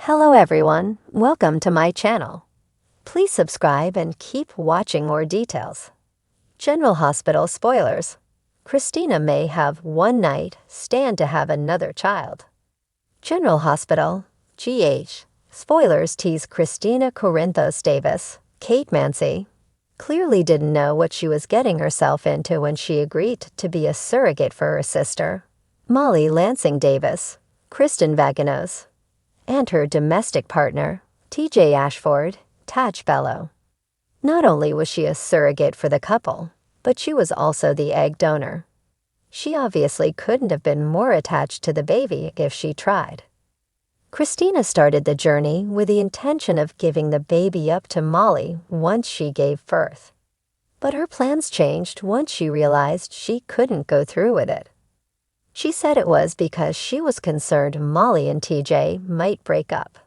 Hello everyone, welcome to my channel. Please subscribe and keep watching more details. General Hospital spoilers. Kristina may have one night stand to have another child. General Hospital, GH. Spoilers tease Kristina Corinthos Davis, Kate Mansi, clearly didn't know what she was getting herself into when she agreed to be a surrogate for her sister, Molly Lansing Davis, Kristen Vaginos, and her domestic partner, TJ Ashford, Taj Bello. Not only was she a surrogate for the couple, but she was also the egg donor. She obviously couldn't have been more attached to the baby if she tried. Kristina started the journey with the intention of giving the baby up to Molly once she gave birth. But her plans changed once she realized she couldn't go through with it. She said it was because she was concerned Molly and TJ might break up.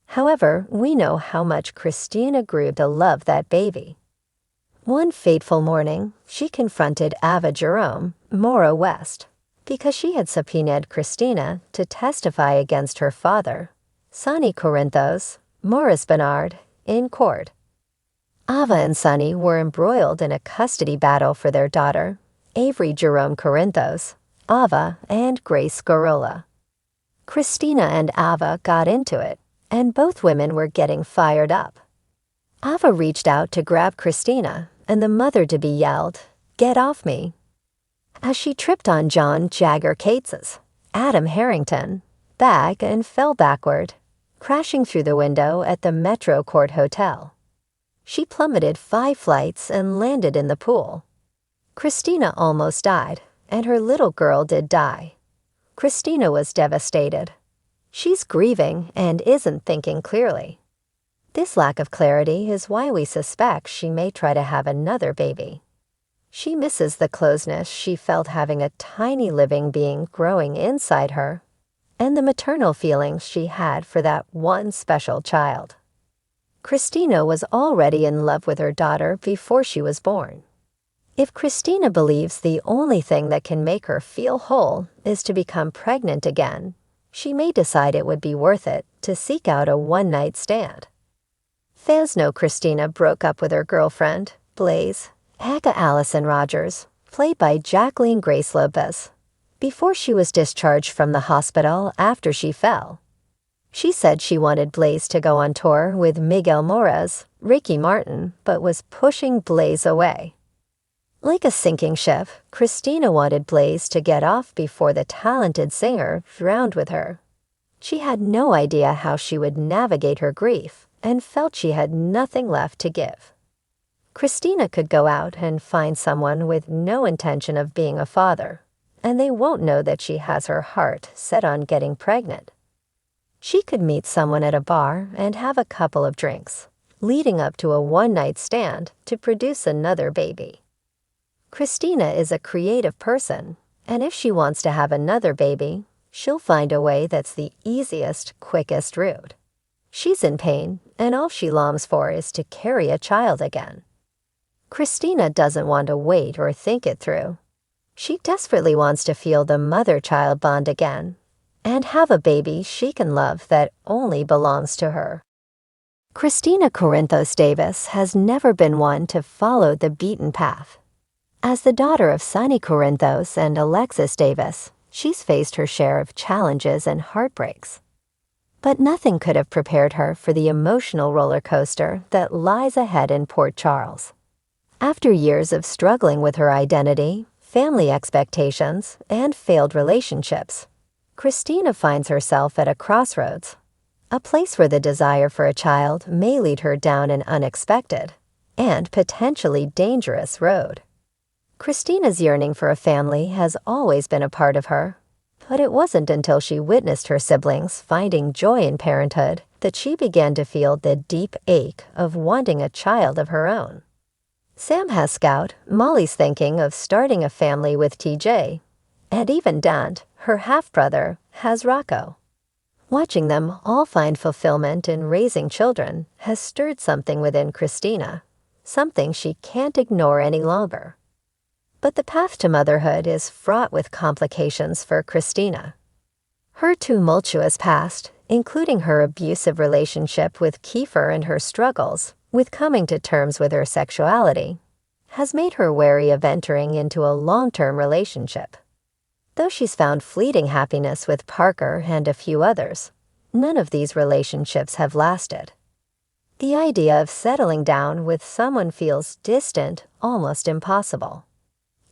However, we know how much Kristina grew to love that baby. One fateful morning, she confronted Ava Jerome, Maura West, because she had subpoenaed Kristina to testify against her father, Sonny Corinthos, Morris Bernard, in court. Ava and Sonny were embroiled in a custody battle for their daughter, Avery Jerome Corinthos, Ava, and Grace Gorola. Kristina and Ava got into it, and both women were getting fired up. Ava reached out to grab Kristina, and the mother-to-be yelled, "Get off me," as she tripped on John Jagger Cates's, Adam Harrington, bag and fell backward, crashing through the window at the Metro Court Hotel. She plummeted 5 flights and landed in the pool. Kristina almost died, and her little girl did die. Kristina was devastated. She's grieving and isn't thinking clearly. This lack of clarity is why we suspect she may try to have another baby. She misses the closeness she felt having a tiny living being growing inside her, and the maternal feelings she had for that one special child. Kristina was already in love with her daughter before she was born. If Kristina believes the only thing that can make her feel whole is to become pregnant again, she may decide it would be worth it to seek out a one-night stand. Fans know Kristina broke up with her girlfriend, Blaze, Aga Allison Rogers, played by Jacqueline Grace Lopez, before she was discharged from the hospital after she fell. She said she wanted Blaze to go on tour with Miguel Moraz, Ricky Martin, but was pushing Blaze away. Like a sinking ship, Kristina wanted Blaze to get off before the talented singer drowned with her. She had no idea how she would navigate her grief and felt she had nothing left to give. Kristina could go out and find someone with no intention of being a father, and they won't know that she has her heart set on getting pregnant. She could meet someone at a bar and have a couple of drinks, leading up to a one-night stand to produce another baby. Kristina is a creative person, and if she wants to have another baby, she'll find a way that's the easiest, quickest route. She's in pain, and all she longs for is to carry a child again. Kristina doesn't want to wait or think it through. She desperately wants to feel the mother-child bond again, and have a baby she can love that only belongs to her. Kristina Corinthos Davis has never been one to follow the beaten path. As the daughter of Sonny Corinthos and Alexis Davis, she's faced her share of challenges and heartbreaks. But nothing could have prepared her for the emotional roller coaster that lies ahead in Port Charles. After years of struggling with her identity, family expectations, and failed relationships, Kristina finds herself at a crossroads, a place where the desire for a child may lead her down an unexpected and potentially dangerous road. Kristina's yearning for a family has always been a part of her, but it wasn't until she witnessed her siblings finding joy in parenthood that she began to feel the deep ache of wanting a child of her own. Sam has Scout, Molly's thinking of starting a family with TJ, and even Dant, her half-brother, has Rocco. Watching them all find fulfillment in raising children has stirred something within Kristina, something she can't ignore any longer. But the path to motherhood is fraught with complications for Kristina. Her tumultuous past including her abusive relationship with Kiefer and her struggles with coming to terms with her sexuality, has made her wary of entering into a long-term relationship. Though she's found fleeting happiness with Parker and a few others, none of these relationships have lasted. The idea of settling down with someone feels distant, almost impossible.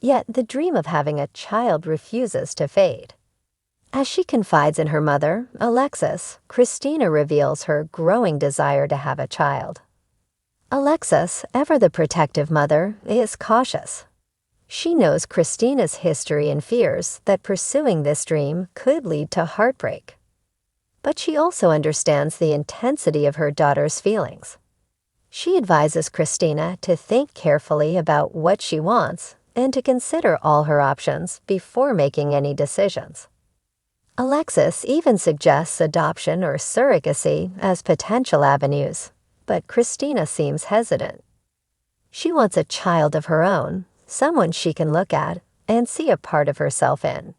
Yet the dream of having a child refuses to fade. As she confides in her mother, Alexis, Kristina reveals her growing desire to have a child. Alexis, ever the protective mother, is cautious. She knows Kristina's history and fears that pursuing this dream could lead to heartbreak. But she also understands the intensity of her daughter's feelings. She advises Kristina to think carefully about what she wants and to consider all her options before making any decisions. Alexis even suggests adoption or surrogacy as potential avenues, but Kristina seems hesitant. She wants a child of her own, someone she can look at and see a part of herself in.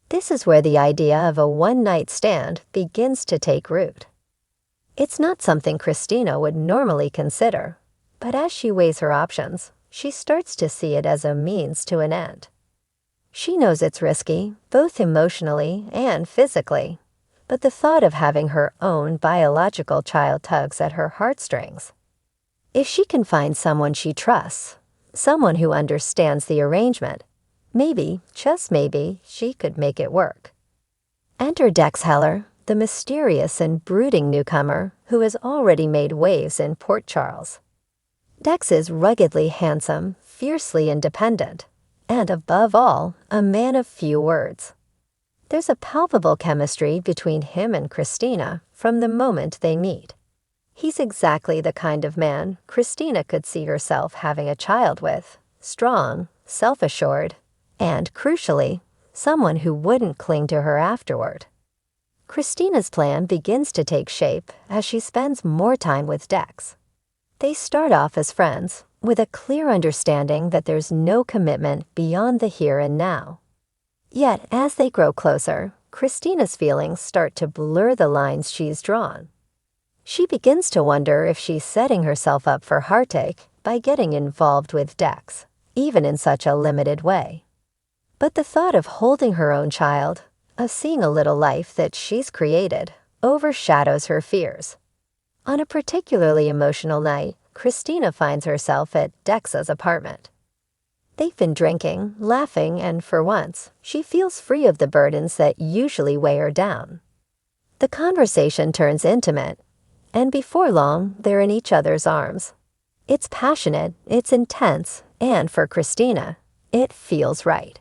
This is where the idea of a one-night stand begins to take root. It's not something Kristina would normally consider, but as she weighs her options, she starts to see it as a means to an end. She knows it's risky, both emotionally and physically, but the thought of having her own biological child tugs at her heartstrings. If she can find someone she trusts, someone who understands the arrangement, maybe, just maybe, she could make it work. Enter Dex Heller, the mysterious and brooding newcomer who has already made waves in Port Charles. Dex is ruggedly handsome, fiercely independent, and above all, a man of few words. There's a palpable chemistry between him and Kristina from the moment they meet. He's exactly the kind of man Kristina could see herself having a child with, strong, self-assured, and, crucially, someone who wouldn't cling to her afterward. Kristina's plan begins to take shape as she spends more time with Dex. They start off as friends, with a clear understanding that there's no commitment beyond the here and now. Yet, as they grow closer, Kristina's feelings start to blur the lines she's drawn. She begins to wonder if she's setting herself up for heartache by getting involved with Dex, even in such a limited way. But the thought of holding her own child, of seeing a little life that she's created, overshadows her fears. On a particularly emotional night, Kristina finds herself at Dex's apartment. They've been drinking, laughing, and for once, she feels free of the burdens that usually weigh her down. The conversation turns intimate, and before long, they're in each other's arms. It's passionate, it's intense, and for Kristina, it feels right.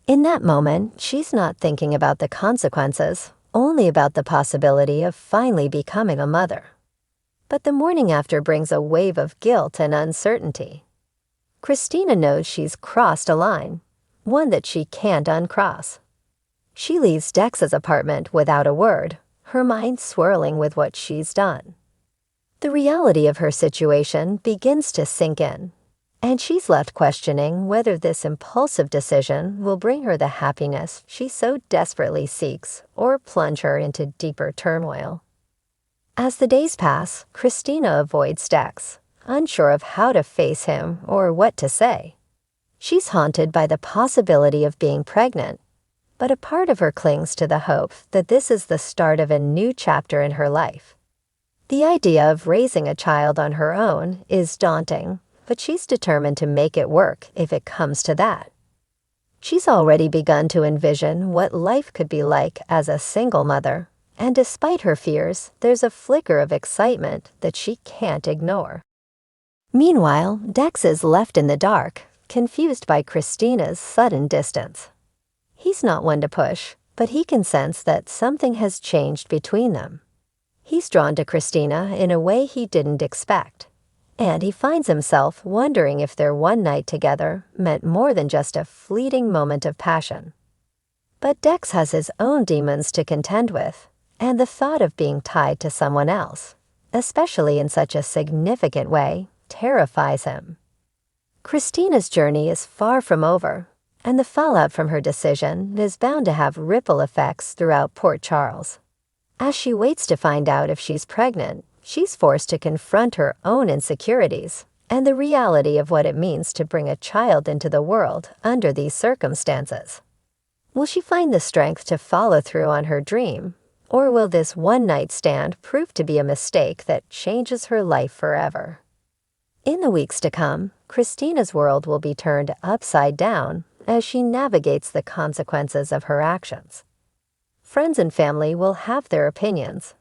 In that moment, she's not thinking about the consequences, only about the possibility of finally becoming a mother. But the morning after brings a wave of guilt and uncertainty. Kristina knows she's crossed a line, one that she can't uncross. She leaves Dex's apartment without a word, her mind swirling with what she's done. The reality of her situation begins to sink in, and she's left questioning whether this impulsive decision will bring her the happiness she so desperately seeks or plunge her into deeper turmoil. As the days pass, Kristina avoids Dex, unsure of how to face him or what to say. She's haunted by the possibility of being pregnant, but a part of her clings to the hope that this is the start of a new chapter in her life. The idea of raising a child on her own is daunting, but she's determined to make it work if it comes to that. She's already begun to envision what life could be like as a single mother, and despite her fears, there's a flicker of excitement that she can't ignore. Meanwhile, Dex is left in the dark, confused by Kristina's sudden distance. He's not one to push, but he can sense that something has changed between them. He's drawn to Kristina in a way he didn't expect, and he finds himself wondering if their one night together meant more than just a fleeting moment of passion. But Dex has his own demons to contend with, and the thought of being tied to someone else, especially in such a significant way, terrifies him. Kristina's journey is far from over, and the fallout from her decision is bound to have ripple effects throughout Port Charles. As she waits to find out if she's pregnant, she's forced to confront her own insecurities and the reality of what it means to bring a child into the world under these circumstances. Will she find the strength to follow through on her dream, or will this one-night stand prove to be a mistake that changes her life forever? In the weeks to come, Kristina's world will be turned upside down as she navigates the consequences of her actions. Friends and family will have their opinions,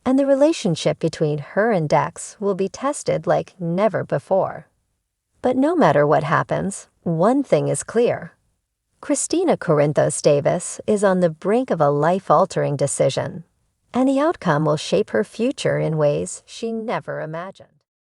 and the relationship between her and Dex will be tested like never before. But no matter what happens, one thing is clear. Kristina Corinthos Davis is on the brink of a life-altering decision, and the outcome will shape her future in ways she never imagined.